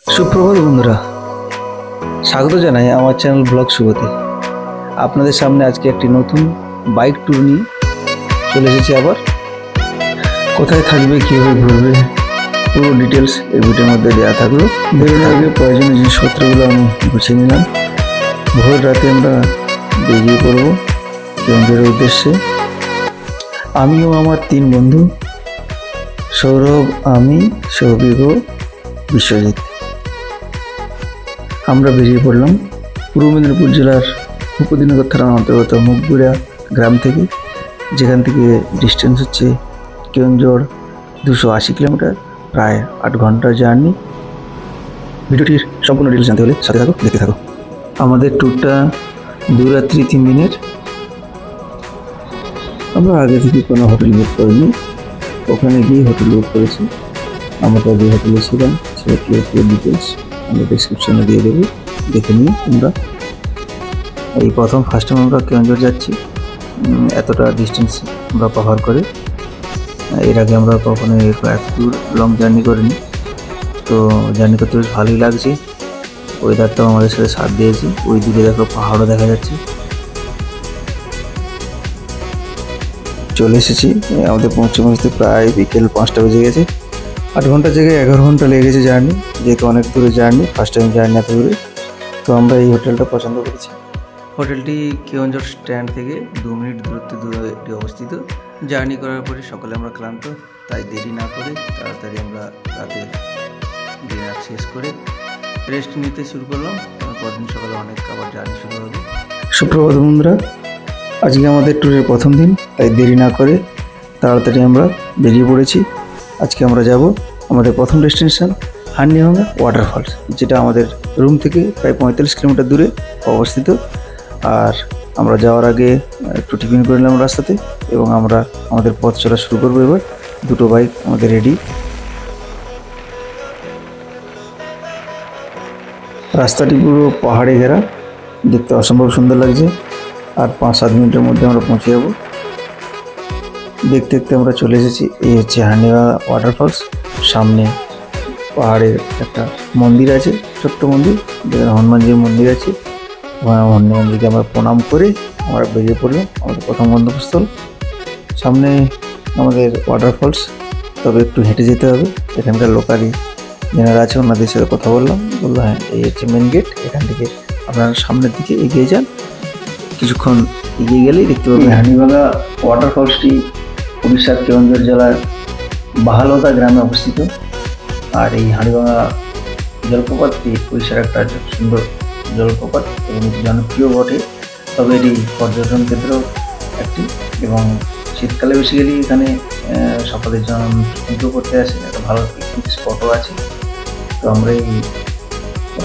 সুপ্রভাত বন্ধুরা, স্বাগত জানাই আমার চ্যানেল ব্লগ শুভতে। আপনাদের সামনে আজকে একটি নতুন বাইক ট্যুর নিয়ে চলে এসেছি। আবার কোথায় থাকবে, কীভাবে ঘুরবে, পুরো ডিটেলস এই ভিডিওর মধ্যে দেওয়া থাকলো। বেরোনোর আগে প্রয়োজনীয় জিনিসপত্রগুলো আমি গুছিয়ে নিলাম। ভোর রাতে আমরা বেরিয়ে পড়ব কেন্দ্রের উদ্দেশ্যে। আমিও আমার 3 বন্ধু, সৌরভ, আমি, সৌভিক ও বিশ্বজিৎ, আমরা বেরিয়ে পড়লাম পূর্ব মেদিনীপুর জেলার উপদিনগর থানার অন্তর্গত মুগগুড়া গ্রাম থেকে, যেখান থেকে ডিস্টেন্স হচ্ছে কেওনঝড় 280 কিলোমিটার, প্রায় 8 ঘন্টার জার্নি। ভিডিওটির সম্পূর্ণ ডিটেলস জানতে হলে সাথে থাকো, দেখতে থাকো। আমাদের ট্যুরটা 2 রাত্রি 3 দিনের। আমরা আগে থেকে কোনো হোটেল বুক করিনি, ওখানে গিয়ে হোটেল বুক করেছি। আমরা যে হোটেলে ছিলাম সেটার ডিটেলস আমরা ডিসক্রিপশনে দিয়ে দেবো, দেখে নিয়ে তোমরা। এই ফার্স্ট টাইম আমরা কেওনঝড় যাচ্ছি, এতটা ডিস্টেন্স আমরা কভার করে। এর আগে আমরা কখনো এত দূর লং জার্নি করিনি, তো জার্নি করতে বেশ ভালোই লাগছে। ওয়েদারটাও আমাদের সাথে সাথ দিয়েছে। ওই দিকে দেখো পাহাড়ও দেখা যাচ্ছে। চলে এসেছি, আমাদের পৌঁছতে প্রায় বিকেল 5টা বেজে গেছে। 8 ঘন্টার জায়গায় 11 ঘন্টা লেগে গেছে জার্নি, যেহেতু অনেক দূরে জার্নি, ফার্স্ট টাইম জার্নি এত দূরে। তো আমরা এই হোটেলটা পছন্দ করেছি। হোটেলটি কেওনঝড় স্ট্যান্ড থেকে 2 মিনিট দূরত্বে দূরে অবস্থিত। জার্নি করার পরে সকালে আমরা ক্লান্ত, তাই দেরি না করে তাড়াতাড়ি আমরা রাতে ডিনার শেষ করে রেস্ট নিতে শুরু করলাম। পরদিন সকালে অনেক আবার জার্নি শুরু হবে। সুপ্রভাত বন্ধুরা, আজকে আমাদের ট্যুরের প্রথম দিন, তাই দেরি না করে তাড়াতাড়ি আমরা বেরিয়ে পড়েছি। আজকে আমরা যাব আমাদের প্রথম ডেস্টিনেশন হান্ডিভাঙ্গা ওয়াটারফলস, যেটা আমাদের রুম থেকে প্রায় 45 কিলোমিটার দূরে অবস্থিত। আর আমরা যাওয়ার আগে একটু টিফিন করে নিলাম রাস্তাতে, এবং আমরা আমাদের পথ চলা শুরু করবো। এবার 2টো বাইক আমাদের রেডি। রাস্তাটি পুরো পাহাড়ে ঘেরা, দেখতে অসম্ভব সুন্দর লাগছে। আর 5-7 মিনিটের মধ্যে আমরা পৌঁছে যাব। দেখতে দেখতে আমরা চলে এসেছি। এই হচ্ছে হান্ডিভাঙ্গা ওয়াটারফলস। সামনে পাহাড়ের একটা মন্দির আছে, ছোট্ট মন্দির, যেখানে হনুমানজির মন্দির আছে। হনুমানজিকে আমরা প্রণাম করে আমরা বেরিয়ে পড়লাম আমাদের প্রথম গন্তব্যস্থল। সামনে আমাদের ওয়াটারফলস, তবে একটু হেঁটে যেতে হবে। এখানকার লোকালি যারা আছে ওনাদের সাথে কথা বললো, হ্যাঁ এই হচ্ছে মেন গেট, এখান থেকে আপনারা সামনের দিকে এগিয়ে যান। কিছুক্ষণ এগিয়ে গেলেই দেখতে পাবেন হান্ডিভাঙ্গা ওয়াটারফলসটি উড়িষ্যার কেওনঝড় জেলার বাহালদা গ্রামে অবস্থিত। আর এই হান্ডিভাঙ্গা জলপ্রপাতটি উড়িষ্যার একটা সুন্দর জলপ্রপাত এবং জনপ্রিয় বটে। তবে এটি পর্যটন কেন্দ্র একটি, এবং শীতকালে বেসিক্যালি এখানে সকলের জন্য পুজো করতে আসে, একটা ভালো পিকনিক স্পটও আছে। তো আমরা এই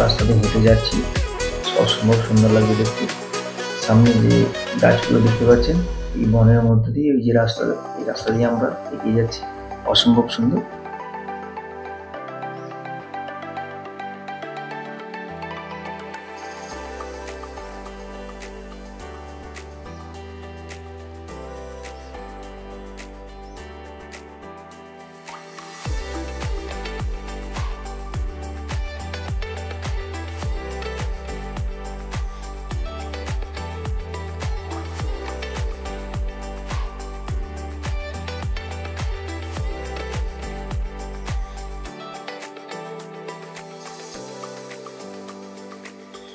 রাস্তাতে হেঁটে যাচ্ছি, অসম্ভব সুন্দর লাগবে দেখতে। সামনে যে গাছগুলো দেখতে পাচ্ছেন, এই বনের মধ্যে দিয়ে এই যে রাস্তা, এই রাস্তা দিয়ে আমরা এগিয়ে যাচ্ছি, অসম্ভব সুন্দর।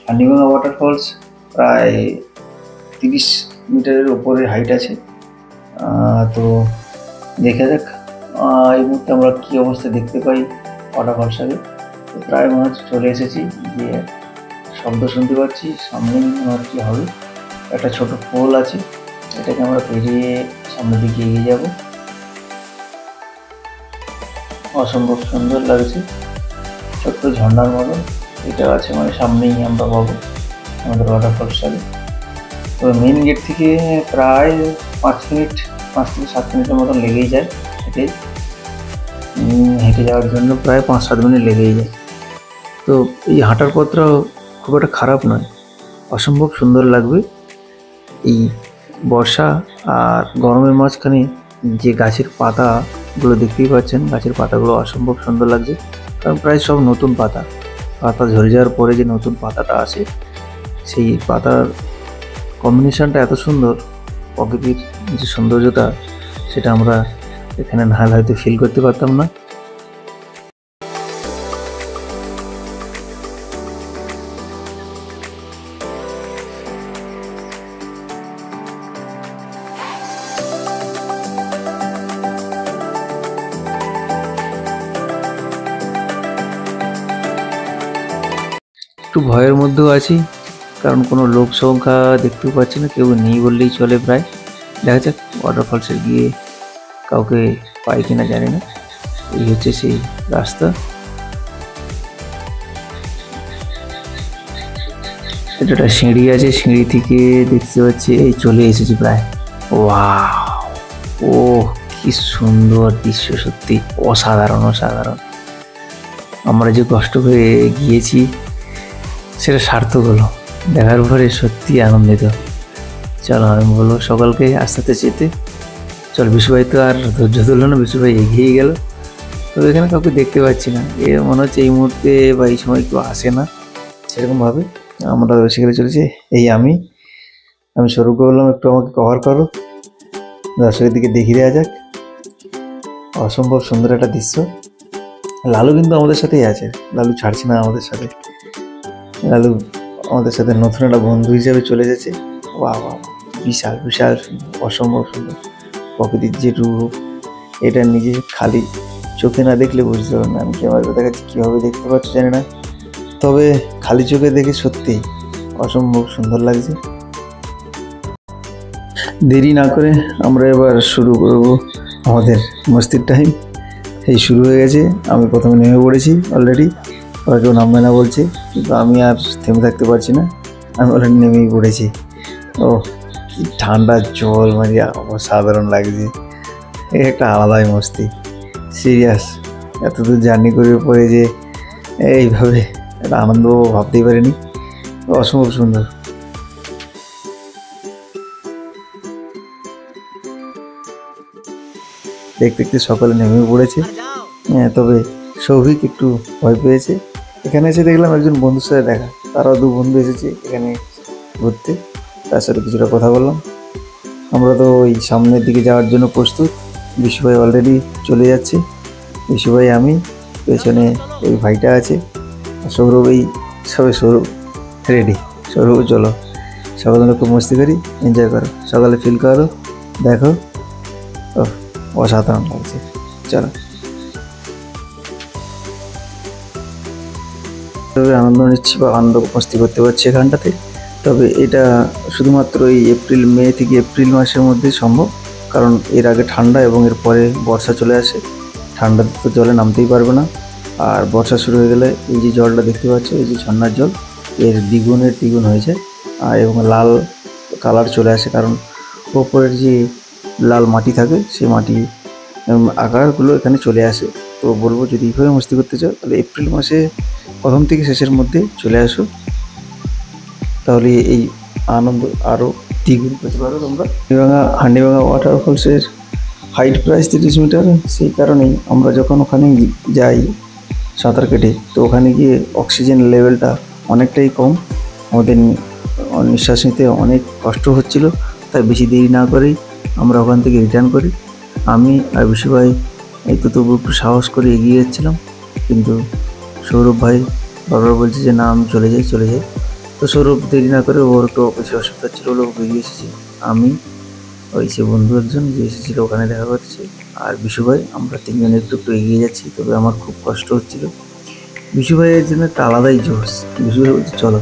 হান্ডিভাঙ্গা ওয়াটারফলস প্রায় 30 মিটারের উপরে হাইট আছে। তো দেখা যাক এই মুহূর্তে আমরা কী অবস্থা দেখতে পাই ওয়াটারফলসটাকে। তো প্রায় মনে হচ্ছে চলে এসেছি, যে শব্দ শুনতে পাচ্ছি, সামনে মনে হচ্ছে হবে একটা ছোট পোল আছে, এটাকে আমরা পেরিয়ে সামনের দিকে এগিয়ে যাব। অসম্ভব সুন্দর লাগছে, ছোট্ট ঝর্ণার মতো এটা আছে, মানে সামনেই আমরা পাবো আমাদের ওয়াটারফলসটাকে। তো মেন গেট থেকে প্রায় 5 থেকে 7 মিনিটের মতন লেগেই যায়। হেঁটে যাওয়ার জন্য প্রায় 5-7 মিনিট লেগেই যায়। তো এই হাঁটার পথটা খুব একটা খারাপ নয়, অসম্ভব সুন্দর লাগবে। এই বর্ষা আর গরমের মাঝখানে যে গাছের পাতাগুলো দেখতেই পাচ্ছেন, গাছের পাতাগুলো অসম্ভব সুন্দর লাগছে, কারণ প্রায় সব নতুন পাতা। পাতা ঝরে যাওয়ার পরে যে নতুন পাতাটা আসে, সেই পাতার কম্বিনেশনটা এত সুন্দর, প্রকৃতির যে সৌন্দর্যতা সেটা আমরা এখানে না হলে হয়তো ফিল করতে পারতাম না। একটু ভয়ের মধ্যেও আছি, কারণ কোনো লোক সংখ্যা দেখতেও পাচ্ছি না, কেউ নেই বললেই চলে প্রায়। দেখা যাক ওয়াটারফলসে গিয়ে কাউকে পাই কিনা জানি না। এই হচ্ছে সেই রাস্তা। এটা একটা সিঁড়ি আছে, সিঁড়ি থেকে দেখতে পাচ্ছি এই চলে এসেছি প্রায়। ওয়াও, ও কি সুন্দর দৃশ্য, সত্যি অসাধারণ অসাধারণ। আমরা যে কষ্ট করে গিয়েছি সেটা সার্থক হলো, দেখার পরে সত্যি আনন্দিত। চলো আমি বলবো সকালকে আস্তে আস্তে যেতে। চল, বিশুভাই তো আর ধৈর্য ধরলো না, বিশুভাই এগিয়ে গেল। তো এখানে কাউকে দেখতে পাচ্ছি না, এ মনে হচ্ছে এই মুহূর্তে বা এই সময় কেউ আসে না সেরকমভাবে। আমরা বেসিক্যালি চলেছি। এই আমি স্বরূপকে বললাম একটু আমাকে কভার করো, দর্শকের দিকে দেখিয়ে দেওয়া যাক। অসম্ভব সুন্দর একটা দৃশ্য। লালু কিন্তু আমাদের সাথেই আছে, লালু ছাড়ছে না আমাদের সাথে। লালু আমাদের সাথে নতুন একটা বন্ধু হিসেবে চলে যাচ্ছে। বাহ বাহ, বিশাল বিশাল সুন্দর, অসম্ভব সুন্দর প্রকৃতির যে রূপ, এটা নিজে খালি চোখে না দেখলে বুঝতে পারবে না। আমি ক্যামেরা দেখাচ্ছি, কীভাবে দেখতে পাচ্ছ জানি না, তবে খালি চোখে দেখে সত্যি অসম্ভব সুন্দর লাগছে। দেরি না করে আমরা এবার শুরু করব আমাদের মস্তির টাইম। এই শুরু হয়ে গেছে। আমি প্রথমে নেমে পড়েছি অলরেডি, ওরা কেউ নামবে না বলছে, কিন্তু আমি আর থেমে থাকতে পারছি না, আমি অলরেডি নেমেই পড়েছি। ও কি ঠান্ডা জল, মানে অসাধারণ লাগছে। এই একটা আলাদাই মস্তি, সিরিয়াস। এতদূর জার্নি করে পরে যে এইভাবে একটা আনন্দ ভাবতেই পারিনি, অসম্ভব সুন্দর। দেখতে দেখতে সকালে নেমে পড়েছে। তবে সৌভিক একটু ভয় পেয়েছে। এখানে এসে দেখলাম একজন বন্ধুর সাথে দেখা, তারাও দু বন্ধু এসেছে এখানে ঘুরতে, তার সাথে কিছুটা কথা বললাম। আমরা তো ওই সামনের দিকে যাওয়ার জন্য প্রস্তুত। বিশুভাই অলরেডি চলে যাচ্ছে, বিশুভাই, আমি, পেছনে ওই ভাইটা আছে, সৌরভ, এই সবে সৌরভ রেডি। সৌরভ চলো, সকালে খুব মস্তি করি, এনজয় করো, সকালে ফিল করো, দেখো, ও অসাধারণ লাগছে। চলো, তবে আনন্দ নিচ্ছি বা আনন্দ মস্তি করতে পারছি এখানটাতে। তবে এটা শুধুমাত্র এই মে থেকে এপ্রিল মাসের মধ্যে সম্ভব, কারণ এর আগে ঠান্ডা এবং এর পরে বর্ষা চলে আসে। ঠান্ডাতে তো জলে নামতেই পারবে না, আর বর্ষা শুরু হয়ে গেলে এই যে জলটা দেখতে পাচ্ছ, এই যে ঝর্নার জল, এর দ্বিগুণ হয়ে যায়, আর এবং লাল কালার চলে আসে, কারণ ওপরের যে লাল মাটি থাকে সেই মাটি আকারগুলো এখানে চলে আসে। তো বলবো যদি এইভাবে মস্তি করতে চাও তাহলে এপ্রিল মাসে প্রথম থেকে শেষের মধ্যে চলে আসো, তাহলে এই আনন্দ আরও দ্বিগুণ পেতে পারো তোমরা। হান্ডিভাঙা ওয়াটারফলসের হাইট প্রায় 30 মিটার, সেই কারণেই আমরা যখন ওখানে যাই সাঁতার কেটে, তো ওখানে গিয়ে অক্সিজেন লেভেলটা অনেকটাই কম, আমাদের নিঃশ্বাস নিতে অনেক কষ্ট হচ্ছিল। তাই বেশি দেরি না করেই আমরা ওখান থেকে রিটার্ন করি। আমি আর বিশুভাই এই তো তবু একটু সাহস করে এগিয়ে যাচ্ছিলাম, কিন্তু সৌরভ ভাই বারবার বলছে যে না আমি চলে যাই। তো সৌরভ দেরি না করে, ওর একটু বেশি অসুবিধা ছিল, লোক বেরিয়ে এসেছি। আমি, ওই সে বন্ধু একজন যে এসেছিলো ওখানে দেখা করছে, আর বিশুভাই, আমরা তিনজন একটু এগিয়ে যাচ্ছি। তবে আমার খুব কষ্ট হচ্ছিলো। বিশুভাইয়ের জন্য একটা আলাদাই জোশ। বিশুভাই বলছে চলো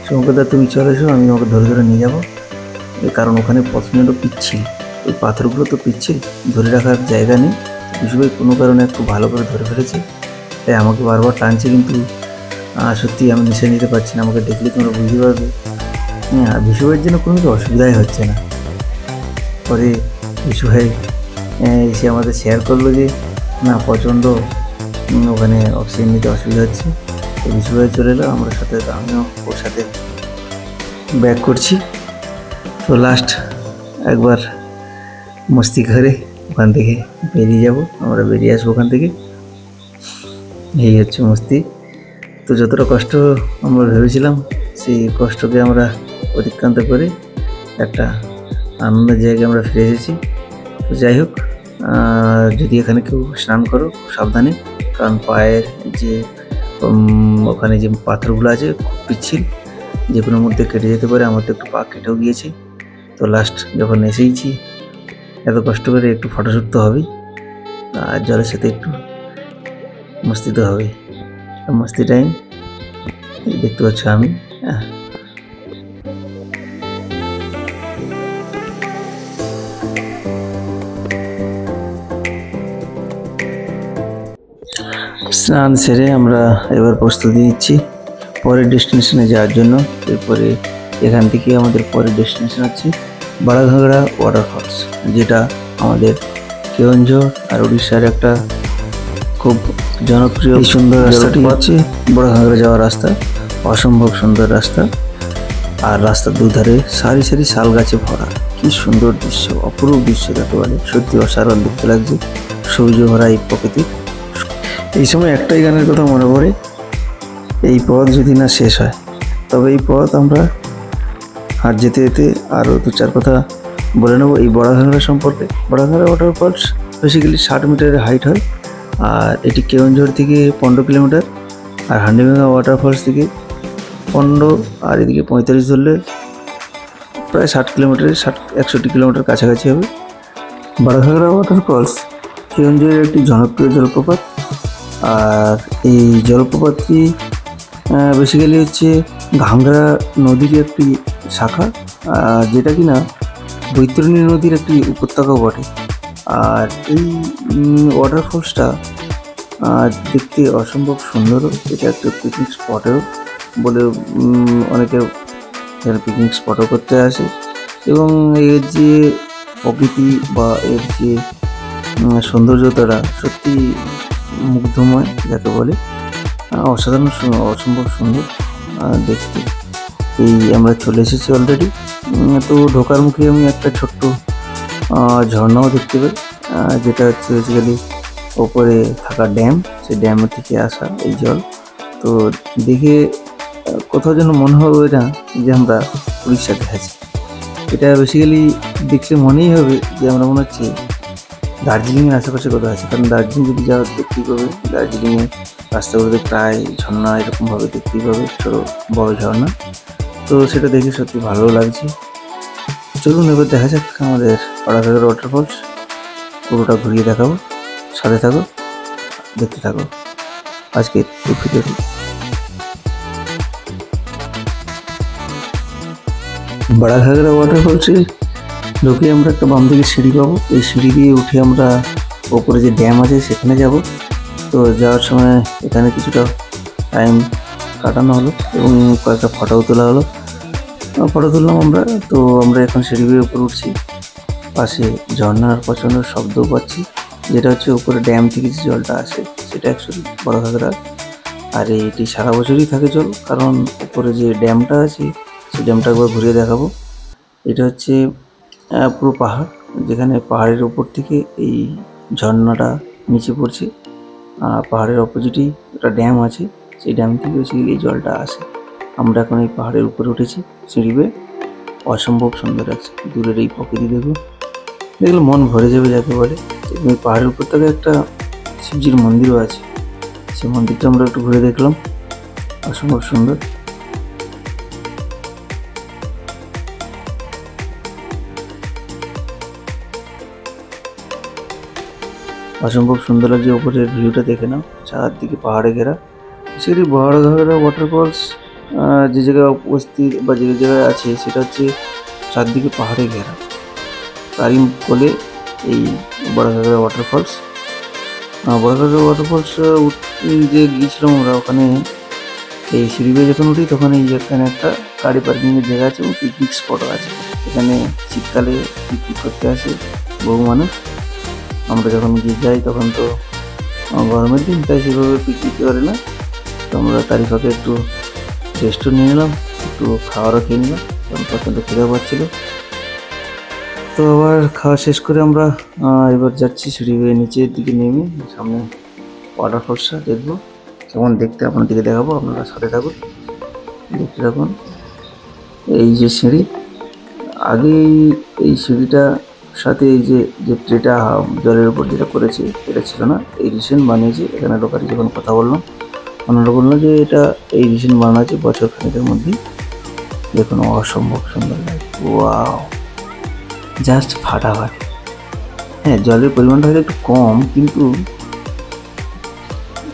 শঙ্করদা তুমি চলে এসো, আমি আমাকে ধরে ধরে নিয়ে যাবো, কারণ ওখানে প্রথমে হলো পিচ্ছিল, ওই পাথরগুলো তো পিচ্ছিল, ধরে রাখার জায়গা নেই। বিশুভাই কোনো কারণে একটু ভালো করে ধরে ফেলেছে, তাই আমাকে বারবার টানছে, কিন্তু সত্যি আমি নিচে নিতে পারছি না, আমাকে দেখলে তোমরা বুঝতে পারবে। হ্যাঁ, বিশুভাইয়ের জন্য কোনো কিছু অসুবিধাই হচ্ছে না। পরে বিশুভাই এসে আমাদের শেয়ার করলো যে না প্রচণ্ড ওখানে অক্সিজেন নিতে অসুবিধা হচ্ছে। তো বিশুভাই চলে এলো আমরা সাথে, আমিও ওর সাথে ব্যাক করছি। তো লাস্ট একবার মস্তি করে ওখান থেকে বেরিয়ে যাব, আমরা বেরিয়ে আসবো ওখান থেকে, এই হচ্ছে মস্তি। তো যতটা কষ্ট আমরা ভেবেছিলাম সেই কষ্টকে আমরা অতিক্রান্ত করে একটা আনন্দের জায়গায় আমরা ফিরে এসেছি। তো যাই হোক, যদি এখানে কেউ স্নান করো সাবধানে, কারণ পায়ের যে ওখানে যে পাথরগুলো আছে খুব পিচ্ছিল, যে কোনো মধ্যে কেটে যেতে পারে। আমার তো একটু পা কেটেও গিয়েছে। তো লাস্ট যখন এসেইছি, এত কষ্ট করে একটু ফটোশ্যুট তো হবেই, আর জলের সাথে একটু মস্তি তো হবেই। মস্তি টাইম দেখতে পাচ্ছ আমি। স্নান সেরে আমরা এবার প্রস্তুতি নিচ্ছি পরের ডেস্টিনেশনে যাওয়ার জন্য। এরপরে এখান থেকে আমাদের পরের ডেস্টিনেশন হচ্ছে বড়ঘাগড়া ওয়াটারফলস, যেটা আমাদের কেওনঝড় আর উড়িষ্যার একটা খুব জনপ্রিয় সুন্দর রাস্তাটি হচ্ছে বড়ঘাগড়া যাওয়ার রাস্তা। অসম্ভব সুন্দর রাস্তা, আর রাস্তার দুধারে সারি সারি শাল গাছে ভরা। কি সুন্দর দৃশ্য, অপরূপ দৃশ্য যাকে বলে, সত্যি অসাধারণ দেখতে লাগছে সবুজে ভরা এই প্রকৃতি। এই সময় একটাই গানের কথা মনে পড়ে, এই পথ যদি না শেষ হয়। তবে এই পথ আমরা হাঁট যেতে যেতে আরও 2-4 কথা বলে নেব এই বড়ঘাগড়া সম্পর্কে। বড়ঘাগড়া ওয়াটারফলস বেসিক্যালি 60 মিটারের হাইট হয়, আর এটি কেওনঝড় থেকে 15 কিলোমিটার, আর হান্ডিভাঙ্গা ওয়াটারফলস থেকে 15, আর এদিকে 45 ধরলে প্রায় 60 কিলোমিটার, 61 কিলোমিটার কাছাকাছি হবে। বড়ঘাগড়া ওয়াটারফলস কেওনঝড়ের একটি জনপ্রিয় জলপ্রপাত, আর এই জলপ্রপাতটি বেসিক্যালি হচ্ছে ঘাংরা নদীর একটি শাখা, যেটা কিনা বৈতরণী নদীর একটি উপত্যকাও বটে। আর এই ওয়াটারফলসটা দেখতে অসম্ভব সুন্দরও। এটা একটা পিকনিক স্পটেও বলে অনেকে এখানে পিকনিক স্পটও করতে আসে, এবং এর যে প্রকৃতি বা এর যে সৌন্দর্যতাটা সত্যি মুগ্ধময় যাকে বলে, অসাধারণ অসম্ভব সুন্দর দেখতে। এই আমরা চলে এসেছি অলরেডি। তো ঢোকার মুখে আমি একটা ছোট্ট ঝর্ণাও দেখতে পাই, যেটা হচ্ছে বেসিক্যালি ওপরে থাকা ড্যাম, সেই ড্যামের থেকে আসা এই জল। তো দেখে কোথাও যেন মনে হবে না যে আমরা উড়িষ্যাতে আছি। এটা বেসিক্যালি দেখলে মনেই হবে যে আমরা মনে হচ্ছে দার্জিলিংয়ের আশেপাশে কোথাও আছে, কারণ দার্জিলিং যদি যাওয়া দেখতেই পাবে, দার্জিলিংয়ে রাস্তাগুলোতে প্রায় ঝর্ণা এরকমভাবে দেখতেই পাবে, ছোটো বড় ঝর্ণা। তো সেটা দেখে সত্যি ভালোও লাগছে। চলুন এবার দেখা যাক আমাদের বড়ঘাগড়া ওয়াটারফলস, পুরোটা ঘুরিয়ে দেখাবো। সাথে থাকো, দেখতে থাকো আজকে এই ভিডিওটি। বড়ঘাগড়া ওয়াটারফলসে ঢুকে আমরা একটা বাম দিকে সিঁড়ি পাবো। এই সিঁড়ি দিয়ে উঠে আমরা ওপরে যে ড্যাম আছে সেখানে যাব। তো যাওয়ার সময় এখানে কিছুটা টাইম কাটানো হলো এবং কয়েকটা ফটোও তোলা হলো। ফটো তুললাম আমরা। তো আমরা এখন সিঁড়ি বেয়ে উপরে উঠছি, পাশে ঝর্ণার প্রচণ্ড শব্দও পাচ্ছি, যেটা হচ্ছে উপরে ড্যাম থেকে যে জলটা আসে সেটা অ্যাকচুয়ালি বড়ঘাগড়ার। আর এটি সারা বছরই থাকে জল, কারণ উপরে যে ড্যামটা আছে সেই ড্যামটা একবার ঘুরিয়ে দেখাবো। এটা হচ্ছে পুরো পাহাড়, যেখানে পাহাড়ের উপর থেকে এই ঝর্ণাটা নিচে পড়ছে। পাহাড়ের অপোজিটেই একটা ড্যাম আছে, সেই ড্যাম থেকে বেসিক্যালি এই জলটা আসে। আমরা এখন এই পাহাড়ের উপরে উঠেছি সিঁড়ি বেয়ে, অসম্ভব সুন্দর লাগছে। দূরের এই প্রকৃতি দেখুন, দেখলে মন ভরে যাবে যাকে বলে। এই পাহাড়ের উপর থেকে একটা শিবজির মন্দিরও আছে, সেই মন্দিরটা আমরা একটু ঘুরে দেখলাম, অসম্ভব সুন্দর। অসম্ভব সুন্দর লাগছে উপরের ভিউটা, দেখে নাও, চারদিকে পাহাড়ে ঘেরা। সেটি বড়ঘাগড়া ওয়াটারফলস যে জায়গায় উপস্থিত বা যে জায়গায় আছে সেটা হচ্ছে চারদিকে পাহাড়ে ঘেরা, তারই কোলে এই বড়ঘাগড়া ওয়াটারফলস। বড়ঘাগড়া ওয়াটারফলস যে গিয়েছিলাম আমরা, ওখানে এই সিঁড়ি বেয়ে যখন উঠি তখন এই এখানে একটা গাড়ি পার্কিংয়ের জায়গা আছে এবং পিকনিক স্পটও আছে। এখানে শীতকালে পিকনিক করতে আসে বহু মানুষ। আমরা যখন গিয়ে যাই তখন তো গরমের দিন, তাই সেভাবে পিকনিক করে না। তো আমরা তারই ফাঁকে একটু রেস্টও নিয়ে নিলাম, একটু খাওয়ারও খেয়ে নিলাম, কারণ প্রচণ্ড খিদে পাচ্ছিল। তো আবার খাওয়া শেষ করে আমরা এবার যাচ্ছি সিঁড়ি বেয়ে নিচের দিকে নেমে সামনে ওয়াটারফলসটা দেখবো। যেমন দেখতে আপনাদেরকে দেখাবো, আপনারা সাথে থাকুন, দেখতে থাকুন। এই যে সিঁড়ি, আগে এই সিঁড়িটা সাথে এই যে ট্রেটা জলের উপর যেটা করেছে এটা ছিল না, এই রিসেন্ট বানিয়েছে। এখানে লোকালি যখন কথা বললাম ওনারা বললো যে এটা এই রিসেন্ট বানানো আছে বছর খানিকের মধ্যেই। দেখুন অসম্ভব সুন্দর লাগে, ওয়াও, জাস্ট ফাটাফাটি। হ্যাঁ, জলের পরিমাণটা হয়তো একটু কম, কিন্তু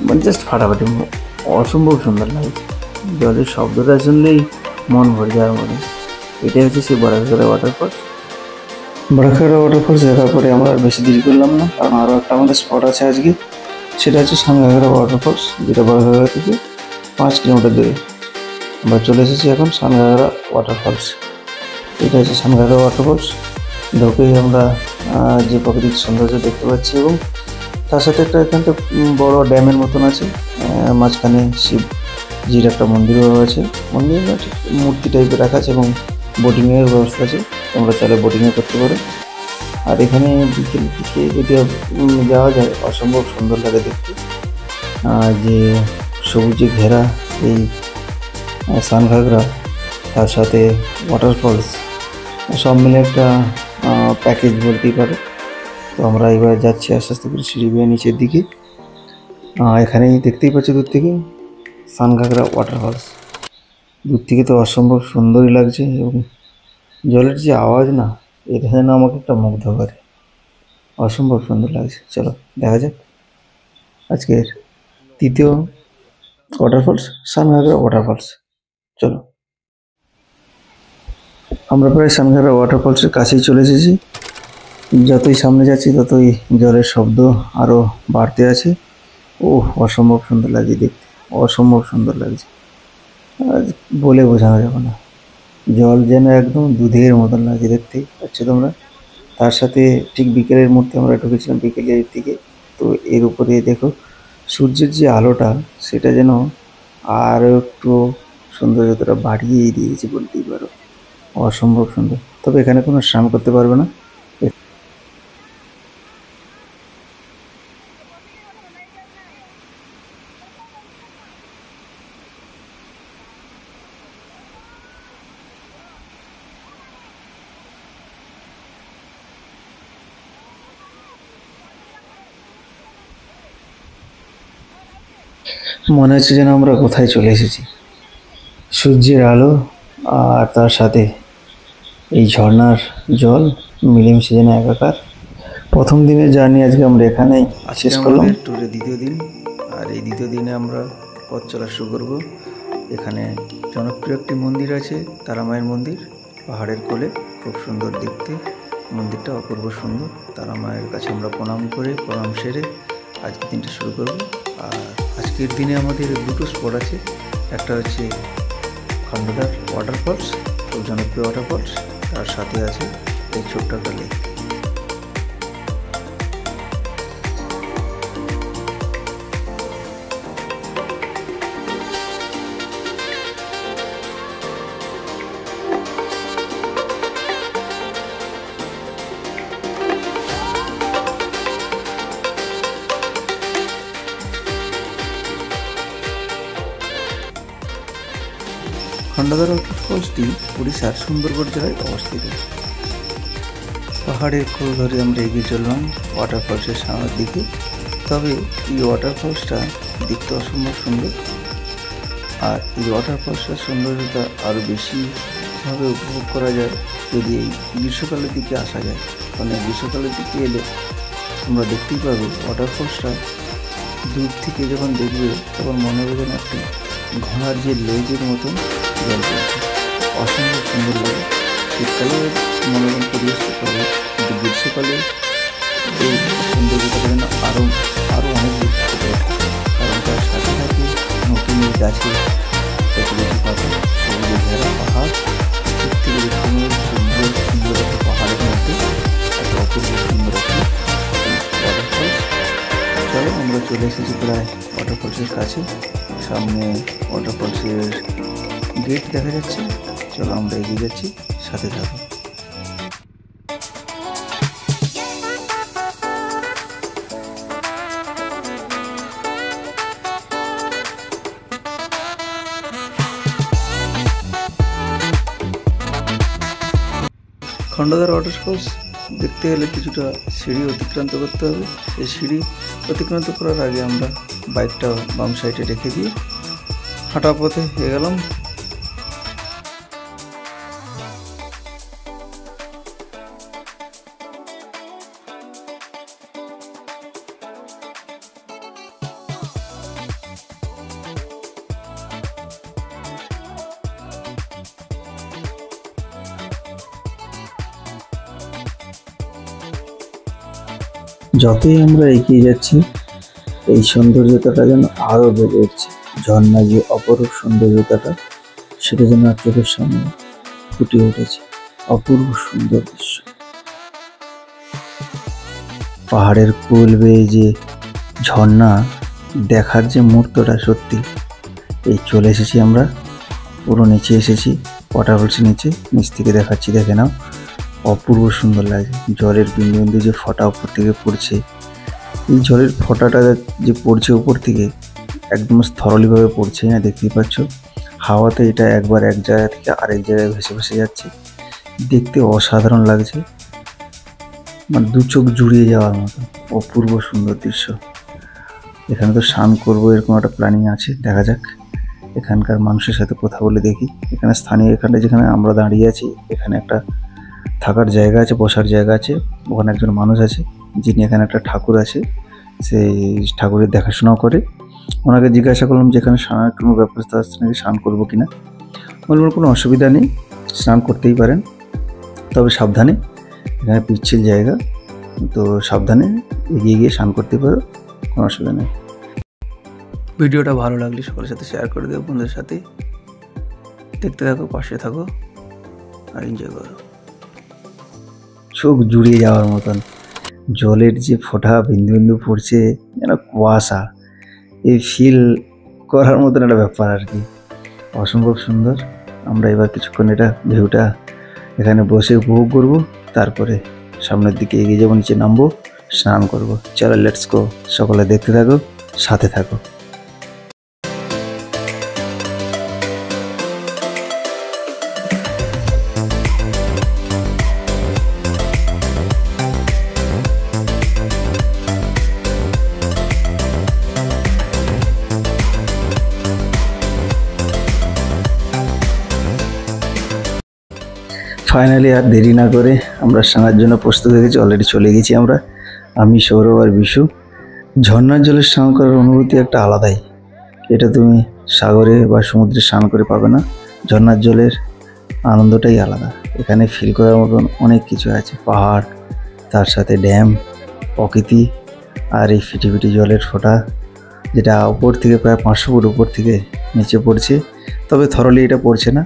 মানে জাস্ট ফাটাফাটি, অসম্ভব সুন্দর লাগছে। জলের শব্দটা শুনলেই মন ভরে যাওয়ার মনে। এটাই হচ্ছে সেই বড়াখাগড়া ওয়াটারফলস। বড়াখাগড়া ওয়াটারফলস দেখার পরে আমরা আর বেশি দেরি করলাম না, কারণ আরও একটা আমাদের স্পট আছে আজকে। সেটা হচ্ছে সানঘাগড়া ওয়াটারফলস, যেটা বড়াখাগড়া থেকে 5 কিলোমিটার দূরে। আমরা চলে এসেছি এখন সানঘাগড়া ওয়াটারফলস। এটা হচ্ছে সানঘাগড়া ওয়াটারফলস। ঢুকেই আমরা যে প্রাকৃতিক সৌন্দর্য দেখতে পাচ্ছি, এবং তার সাথে একটা এখানটা বড় ড্যামের মতন আছে। মাঝখানে শিবজির একটা মন্দিরও আছে, মন্দির মূর্তি টাইপের রাখা আছে, এবং বোটিংয়ের ব্যবস্থা আছে, তোমরা চাইলে বোটিংও করতে পারো। আর এখানে বিকেল দিকে যদি যাওয়া যায়, অসম্ভব সুন্দর লাগে দেখতে। যে সবুজে ঘেরা এই সানঘাগড়া, তার সাথে ওয়াটারফলস, সব মিলে একটা প্যাকেজ বলতেই পারো। তো আমরা এবার যাচ্ছি আস্তে আস্তে করে সিঁড়ি বেয়ে নিচের দিকে। এখানেই দেখতেই পাচ্ছি দূর থেকে সানঘাগড়া ওয়াটারফলস। দূর থেকে তো অসম্ভব সুন্দরই লাগছে, এবং জলের যে আওয়াজ না, এটা যেন আমাকে একটা মুগ্ধ করে, অসম্ভব সুন্দর লাগছে। চলো দেখা যাক আজকের তৃতীয় ওয়াটারফলস, সানঘাগড়া ওয়াটারফলস। চলো, আমরা প্রায় সানঘাগড়া ওয়াটারফলসের কাছেই চলে এসেছি। যতই সামনে যাচ্ছি ততই জলের শব্দ আরও বাড়তে আছে। ও অসম্ভব সুন্দর লাগছে দেখতে, অসম্ভব সুন্দর লাগছে, বলে বোঝানো যাবে না। জল যেন একদম দুধের মতন লাগছে, দেখতেই পাচ্ছ তোমরা। তার সাথে ঠিক বিকেলের মধ্যে আমরা ঢুকেছিলাম, বিকেলের দিকে। তো এর উপরে দেখো সূর্যের যে আলোটা, সেটা যেন আরও একটু সৌন্দর্যটা বাড়িয়েই দিয়েছে বলতেই পারো, অসম্ভব সুন্দর। তবে এখানে কোনো স্নান করতে পারবে না। মনে হচ্ছে যেন আমরা কোথায় চলে এসেছি। সূর্যের আলো আর তার সাথে এই ঝর্ণার জল মিলেমিশে যেন একাকার। প্রথম দিনের জার্নি আজকে আমরা এখানেই শেষ করলাম, ট্যুরের দ্বিতীয় দিন। আর এই দ্বিতীয় দিনে আমরা পথ চলা শুরু করব। এখানে জনপ্রিয় একটি মন্দির আছে, তারামায়ের মন্দির, পাহাড়ের কোলে, খুব সুন্দর দেখতে মন্দিরটা, অপূর্ব সুন্দর। তারামায়ের কাছে আমরা প্রণাম করে, প্রণাম সেরে আজকের দিনটা শুরু করব। আর আজকের দিনে আমাদের দুটো স্পট আছে, একটা হচ্ছে খন্ডদার ওয়াটারফলস, খুব জনপ্রিয় ওয়াটারফলস, তার সাথে আছে এই ছোট্ট একটা লেক। খন্ডদার ওয়াটারফলসটি উড়িষ্যার সুন্দরগড় জেলায় অবস্থিত। পাহাড়ের কোল ধরে আমরা এগিয়ে চললাম ওয়াটারফলসের সামনের দিকে। তবে এই ওয়াটারফলসটা দেখতে অসম্ভব সুন্দর, আর এই ওয়াটারফলসটার সৌন্দর্যতা আরও বেশিভাবে উপভোগ করা যায় যদি এই গ্রীষ্মকালের দিকে আসা যায়। কারণ গ্রীষ্মকালের দিকে এলে তোমরা দেখতেই পাবে ওয়াটারফলসটা দূর থেকে যখন দেখবে তখন মনে হবে যেন একটি ঘোড়ার যে লেজের মতন জল পড়ছে, অসম্ভব সুন্দর লাগে। শীতকালে মনোরম পরিবেশ পাবে, কিন্তু গ্রীষ্মকালে এই সৌন্দর্যটা যেন আরও অনেক বেশি ফুটে ওঠে। কারণ তার সাথে সাথে নতুন গাছে কত বেশি পাবে, সবুজে ঘেরা পাহাড়, ঠিক থেকে দেখতে সুন্দর একটা পাহাড়ের মধ্যে একটা অপূর্ব সুন্দর একটি ওয়াটারফলস। চলো, আমরা চলে এসেছি প্রায় ওয়াটারফলসের কাছে। সামনে ওয়াটারফলসের গেট দেখা যাচ্ছে। চলো আমরা এগিয়ে যাচ্ছি, সাথে থাকো। খণ্ডদার ওয়াটারফলস দেখতে গেলে কিছুটা সিঁড়ি অতিক্রান্ত করতে হবে। এই সিঁড়ি অতিক্রান্ত করার আগে আমরা বাইকটা বাম সাইডে রেখে দিয়ে হাঁটা পথে এগোলাম। যতই আমরা এগিয়ে যাচ্ছি এই সৌন্দর্যতাটা যেন আরো বেড়ে উঠছে। ঝর্ণা যে অপরূপ সৌন্দর্যতাটা সেটা যেন চোখের সামনে ফুটে উঠেছে। অপূর্ব সুন্দর দৃশ্য। পাহাড়ের কোল বেয়ে যে ঝর্ণা দেখার যে মুহূর্তটা সত্যি। এই চলে এসেছি আমরা, পুরো নিচে এসেছি, ওয়াটারফলসের নিচে। নিচ থেকে দেখাচ্ছি, দেখে নাও, অপূর্ব সুন্দর লাগে। জলের বিন্দু বিন্দু যে ফোঁটা উপর থেকে পড়ছে, এই জলের ফোঁটাটা যে পড়ছে উপর থেকে একদম স্থরলিভাবে পড়ছে না, দেখতেই পাচ্ছ। হাওয়াতে এটা একবার এক জায়গা থেকে আরেক জায়গায় ভেসে ভেসে যাচ্ছে। দেখতে অসাধারণ লাগছে, মানে দু চোখ জুড়িয়ে যাওয়ার মতো অপূর্ব সুন্দর দৃশ্য। এখানে তো স্নান করবো এরকম একটা প্ল্যানিং আছে, দেখা যাক। এখানকার মানুষের সাথে কথা বলে দেখি। এখানে স্থানীয়, এখানে যেখানে আমরা দাঁড়িয়ে আছি এখানে একটা থাকার জায়গা আছে, বসার জায়গা আছে। ওখানে একজন মানুষ আছে যিনি, এখানে একটা ঠাকুর আছে, সেই ঠাকুরের দেখাশোনাও করে। ওনাকে জিজ্ঞাসা করলাম যে এখানে স্নানের কোনো ব্যবস্থা আছে নাকি, স্নান করবো কিনা। বলবেন কোনো অসুবিধা নেই, স্নান করতেই পারেন, তবে সাবধানে, এখানে পিচ্ছিল জায়গা, তো সাবধানে এগিয়ে গিয়ে স্নান করতে পারো, কোনো অসুবিধা নেই। ভিডিওটা ভালো লাগলে সকলের সাথে শেয়ার করে দেবো, বন্ধুদের সাথে। দেখতে থাকো, পাশে থাকো আর এনজয় করো। চোখ জুড়িয়ে যাওয়ার মতন জলের যে ফোঁটা বিন্দু বিন্দু পড়ছে, যেন কুয়াশা, এই ফিল করার মতন একটা ব্যাপার আর কি। অসম্ভব সুন্দর। আমরা এবার কিছুক্ষণ এটা ভিউটা এখানে বসে উপভোগ করব, তারপরে সামনের দিকে এগিয়ে যাবো, নিচে নামবো, স্নান করব। চলো লেটস গো, সকলে দেখতে থাকো, সাথে থাকো। ফাইনালি আর দেরি না করে আমরা স্নানের জন্য প্রস্তুত হয়ে গেছি, অলরেডি চলে গেছি আমরা, আমি, সৌরভ আর বিশু। ঝর্ণার জলে স্নান করার অনুভূতি একটা আলাদাই, এটা তুমি সাগরে বা সমুদ্রে স্নান করে পাবে না। ঝর্ণার জলের আনন্দটাই আলাদা। এখানে ফিল করার মতন অনেক কিছু আছে, পাহাড়, তার সাথে ড্যাম, প্রকৃতি, আর এই ফিটি ফিটি জলের ফোঁটা যেটা উপর থেকে প্রায় 500 ফুট উপর থেকে নিচে পড়ছে। তবে থরলি এটা পড়ছে না,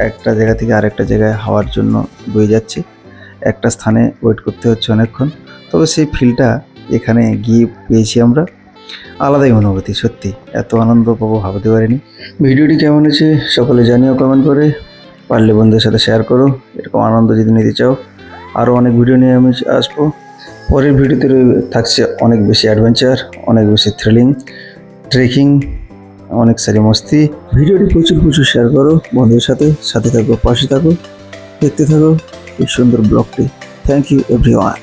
একটা জায়গা থেকে আরেকটা জায়গায় হাওয়ার জন্য বয়ে যাচ্ছে। একটা স্থানে ওয়েট করতে হচ্ছে অনেকক্ষণ, তবে সেই ফিলটা এখানে গিয়ে পেয়েছি আমরা। আলাদাই অনুভূতি, সত্যি এত আনন্দ পাবো ভাবতে পারিনি। ভিডিওটি কেমন হয়েছে সকলে জানিও কমেন্ট করে, পারলে বন্ধুদের সাথে শেয়ার করো। এরকম আনন্দ যদি নিতে চাও, আরও অনেক ভিডিও নিয়ে আমি আসবো। পরের ভিডিওতে থাকছে অনেক বেশি অ্যাডভেঞ্চার, অনেক বেশি থ্রিলিং, ট্রেকিং, অনেক সারি মস্তি। ভিডিওটি প্রচুর প্রচুর শেয়ার করো বন্ধুদের সাথে, সাথে থাকো, পাশে থাকো, দেখতে থাকো এই সুন্দর ব্লগটি। Thank you everyone.